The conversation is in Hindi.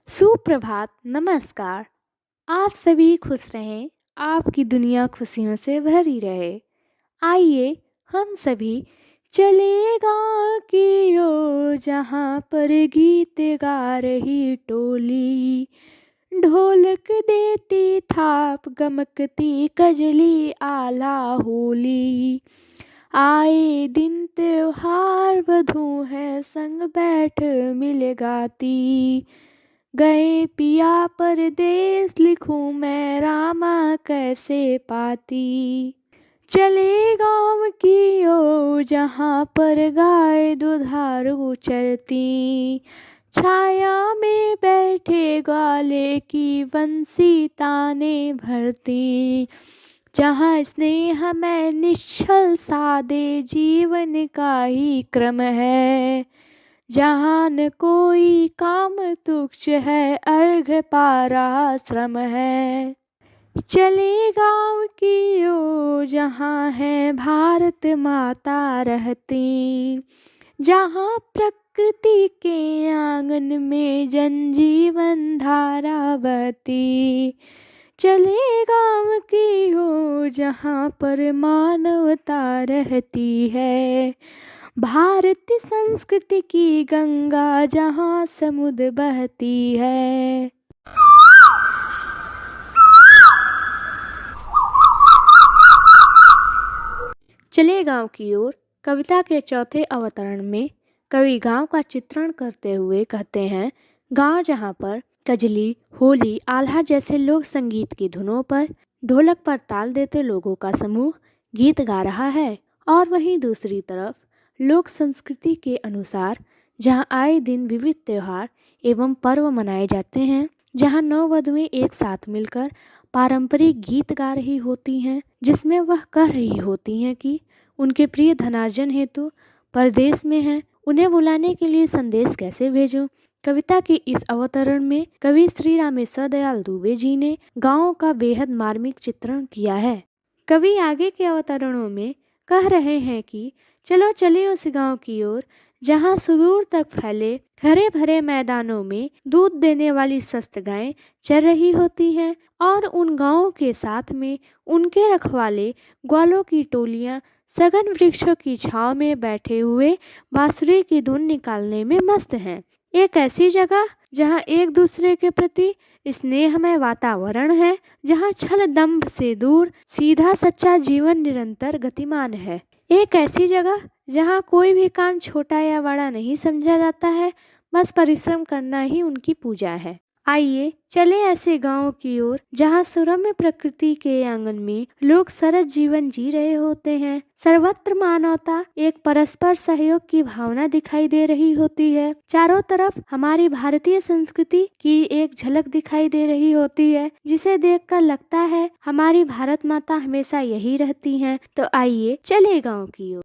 सुप्रभात, नमस्कार। आप सभी खुश रहें, आपकी दुनिया खुशियों से भरी रहे। आइए हम सभी चले गाँव की ओर, जहाँ पर गीत गा रही टोली। ढोलक देती थाप, गमकती कजली, आला होली। आए दिन त्योहार, बधू है संग बैठ मिल गाती। गए पिया परदेस, लिखूं मैं रामा कैसे पाती। चले गाँव की ओर, जहाँ पर गाय दुधारू चरती। छाया में बैठे ग्वाले की बंसी ताने भरती। जहाँ स्नेह में निश्चल सादे जीवन का ही क्रम है। जहाँ न कोई काम तुच्छ है, अर्घ पारा श्रम है। चले गाँव की ओर, जहाँ है भारत माता रहती। जहाँ प्रकृति के आंगन में जनजीवन धारा बहती। चले गाँव की ओर, जहाँ पर मानवता रहती है। भारतीय संस्कृति की गंगा, जहाँ समुद्र बहती है। चले गाँव की ओर कविता के चौथे अवतरण में कवि गांव का चित्रण करते हुए कहते हैं, गांव जहां पर कजली, होली, आल्हा जैसे लोक संगीत की धुनों पर ढोलक पर ताल देते लोगों का समूह गीत गा रहा है, और वहीं दूसरी तरफ लोक संस्कृति के अनुसार जहां आए दिन विविध त्योहार एवं पर्व मनाए जाते हैं, जहां नववधुएं एक साथ मिलकर पारंपरिक गीत गा रही होती हैं, जिसमें वह कह रही होती हैं कि उनके प्रिय धनार्जन हेतु परदेश में हैं, उन्हें बुलाने के लिए संदेश कैसे भेजूं। कविता के इस अवतरण में कवि श्री रामेश्वर दयाल दुबे जी ने गाँव का बेहद मार्मिक चित्रण किया है। कवि आगे के अवतरणों में कह रहे हैं कि चलो चले उस गांव की ओर, जहां सुदूर तक फैले हरे भरे मैदानों में दूध देने वाली स्वस्थ गायें चर रही होती हैं, और उन गांवों के साथ में उनके रखवाले ग्वालों की टोलियां सघन वृक्षों की छांव में बैठे हुए बांसुरी की धुन निकालने में मस्त हैं। एक ऐसी जगह जहां एक दूसरे के प्रति स्नेहमय वातावरण है, जहां छल दंभ से दूर सीधा सच्चा जीवन निरंतर गतिमान है। एक ऐसी जगह जहां कोई भी काम छोटा या बड़ा नहीं समझा जाता है, बस परिश्रम करना ही उनकी पूजा है। आइए चले ऐसे गांव की ओर, जहां सुरम्य प्रकृति के आंगन में लोग सरल जीवन जी रहे होते हैं। सर्वत्र मानवता एक परस्पर सहयोग की भावना दिखाई दे रही होती है। चारों तरफ हमारी भारतीय संस्कृति की एक झलक दिखाई दे रही होती है, जिसे देखकर लगता है हमारी भारत माता हमेशा यही रहती हैं। तो आइए चले गाँव की ओर।